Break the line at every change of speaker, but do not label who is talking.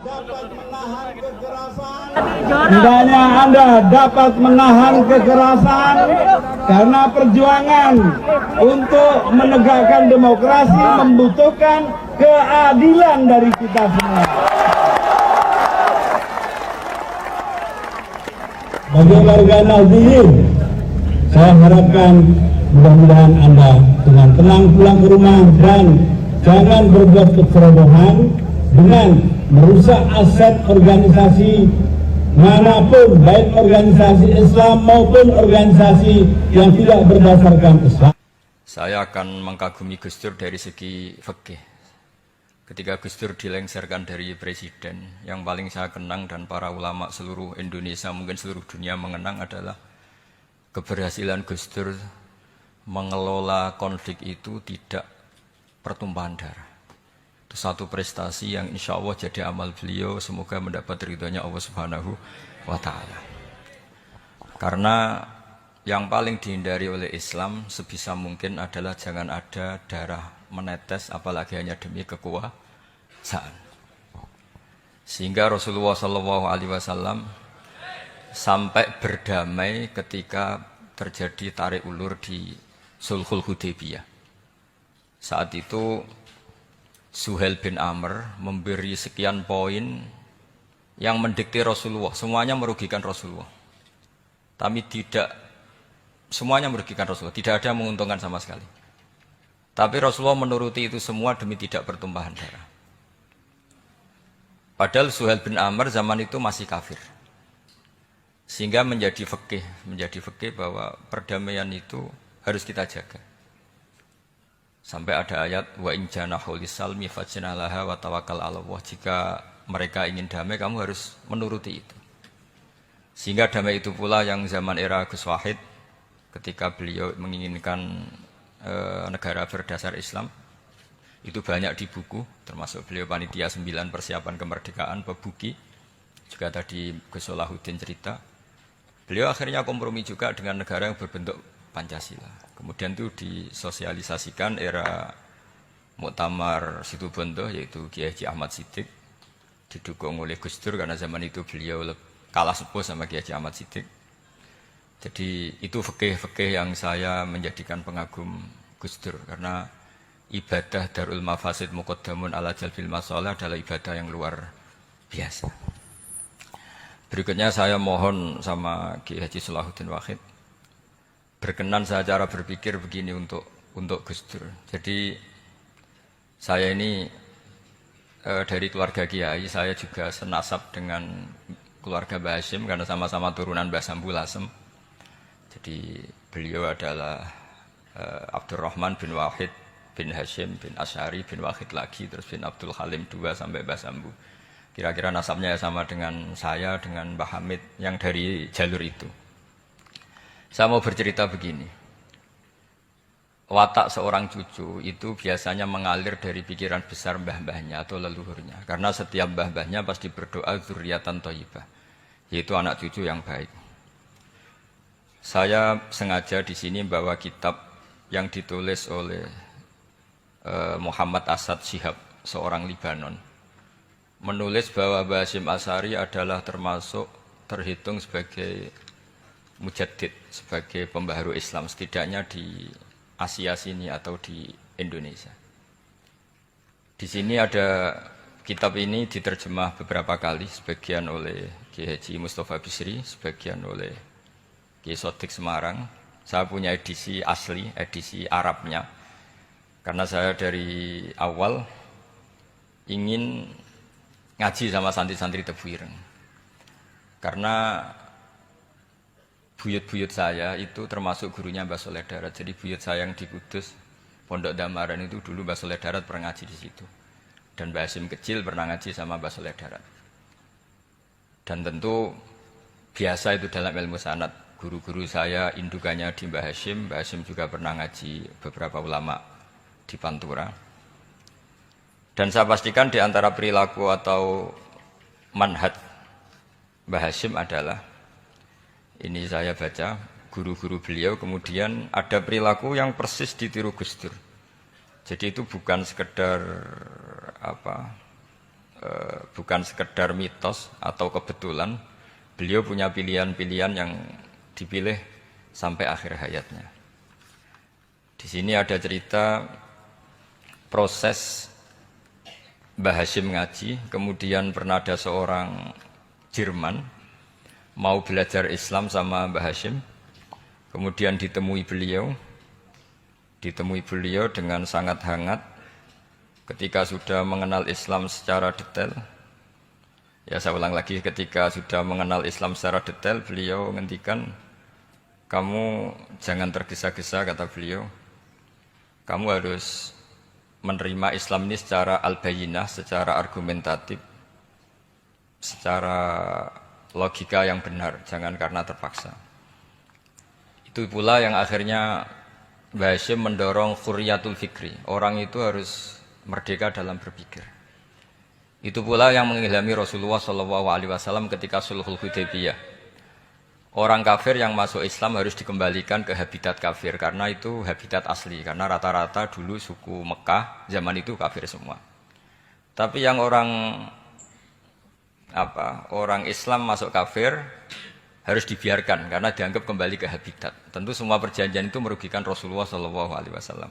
dapat menahan kekerasan. Hendaknya Anda dapat menahan kekerasan karena perjuangan untuk menegakkan demokrasi membutuhkan keadilan dari kita semua. Bagi warga Nahdliyin, saya harapkan mudah-mudahan Anda dengan tenang pulang ke rumah dan jangan berbuat kecerobohan dengan merusak aset organisasi manapun, baik organisasi Islam maupun organisasi yang tidak berdasarkan Islam.
Saya akan mengkagumi Gus Dur dari segi fikih. Ketika Gus Dur dilengsarkan dari presiden, yang paling saya kenang dan para ulama seluruh Indonesia, mungkin seluruh dunia mengenang adalah keberhasilan Gus Dur mengelola konflik itu tidak pertumpahan darah. Itu satu prestasi yang insya Allah jadi amal beliau, semoga mendapat ridhonya Allah Subhanahu wa Ta'ala. Karena yang paling dihindari oleh Islam sebisa mungkin adalah jangan ada darah menetes, apalagi hanya demi kekuasaan. Sehingga Rasulullah SAW sampai berdamai ketika terjadi tarik ulur di Sulhul Hudaybiyah. Saat itu Suhail bin Amr memberi sekian poin yang mendikte Rasulullah, semuanya merugikan Rasulullah. Tapi tidak semuanya merugikan Rasulullah, tidak ada yang menguntungkan sama sekali. Tapi Rasulullah menuruti itu semua demi tidak pertumpahan darah. Padahal Suhail bin Amr zaman itu masih kafir. Sehingga menjadi fikih bahwa perdamaian itu harus kita jaga. Sampai ada ayat wa in janahu lisalmi fajnalaha wa tawakkal 'ala Allah. Jika mereka ingin damai, kamu harus menuruti itu. Sehingga damai itu pula yang zaman era Gus Wahid ketika beliau menginginkan negara berdasar Islam, itu banyak di buku, termasuk beliau panitia 9 persiapan kemerdekaan Pebuki, juga tadi Gus Solahuddin cerita. Beliau akhirnya kompromi juga dengan negara yang berbentuk Pancasila. Kemudian itu disosialisasikan era Muktamar Situbondo, yaitu Kiai Haji Ahmad Siddiq, didukung oleh Gus Dur karena zaman itu beliau kalah sepuh sama Kiai Haji Ahmad Siddiq. Jadi itu fikih-fikih yang saya menjadikan pengagum Gus Dur, karena ibadah Darul Mafasid Muqaddamun ala Jalbil Masalah adalah ibadah yang luar biasa. Berikutnya saya mohon sama Kiai Haji Solahuddin Wahid berkenan saya cara berpikir begini untuk Gus Dur. Jadi saya ini dari keluarga Kiai, saya juga senasab dengan keluarga Mbah Hashim karena sama-sama turunan Mbah Sambu Lasem. Jadi beliau adalah Abdurrahman bin Wahid bin Hashim bin Asy'ari bin Wahid lagi, terus bin Abdul Halim 2 sampai Mbah Sambu. Kira-kira nasabnya sama dengan saya, dengan Mbah Hamid yang dari jalur itu. Saya mau bercerita begini. Watak seorang cucu itu biasanya mengalir dari pikiran besar mbah-mbahnya atau leluhurnya. Karena setiap mbah-mbahnya pasti berdoa dzurriatan thayyibah, yaitu anak cucu yang baik. Saya sengaja di sini bawa kitab yang ditulis oleh Muhammad Asad Shihab, seorang Libanon. Menulis bahwa Mbah Hashim Asy'ari adalah terhitung sebagai mujaddid, sebagai pembaharu Islam, setidaknya di Asia sini atau di Indonesia. Di sini ada kitab ini diterjemah beberapa kali, sebagian oleh Kiai Haji Mustafa Bisri, sebagian oleh Kiai Sodik Semarang. Saya punya edisi asli, edisi Arabnya, karena saya dari awal ingin ngaji sama santri-santri Tebu Ireng. Karena buyut-buyut saya itu termasuk gurunya Mbah Soleh Darat. Jadi buyut saya yang di Kudus, Pondok Damaran itu dulu Mbah Soleh Darat pernah ngaji di situ. Dan Mbah Hashim kecil pernah ngaji sama Mbah Soleh Darat. Dan tentu biasa itu dalam ilmu sanad. Guru-guru saya indukannya di Mbah Hashim juga pernah ngaji beberapa ulama di Pantura. Dan saya pastikan di antara perilaku atau manhaj Mbah Hashim adalah, ini saya baca, guru-guru beliau kemudian ada perilaku yang persis ditiru Gus Dur. Jadi itu bukan sekedar bukan sekedar mitos atau kebetulan. Beliau punya pilihan-pilihan yang dipilih sampai akhir hayatnya. Di sini ada cerita proses Mbah Hashim ngaji, kemudian pernah ada seorang Jerman mau belajar Islam sama Mbah Hashim, kemudian ditemui beliau dengan sangat hangat. Ketika sudah mengenal Islam secara detail, ya saya ulang lagi, ketika sudah mengenal Islam secara detail, beliau ngendikan, kamu jangan tergesa-gesa, kata beliau. Kamu harus menerima Islam ini secara al-bayyinah, secara argumentatif, secara logika yang benar, jangan karena terpaksa. Itu pula yang akhirnya Mbah Hashim mendorong khurriyatul fikri. Orang itu harus merdeka dalam berpikir. Itu pula yang mengilhami Rasulullah SAW ketika Sulhul Hudaybiyah. Orang kafir yang masuk Islam harus dikembalikan ke habitat kafir karena itu habitat asli. Karena rata-rata dulu suku Mekah zaman itu kafir semua. Tapi yang orang Islam masuk kafir harus dibiarkan karena dianggap kembali ke habitat. Tentu semua perjanjian itu merugikan Rasulullah SAW.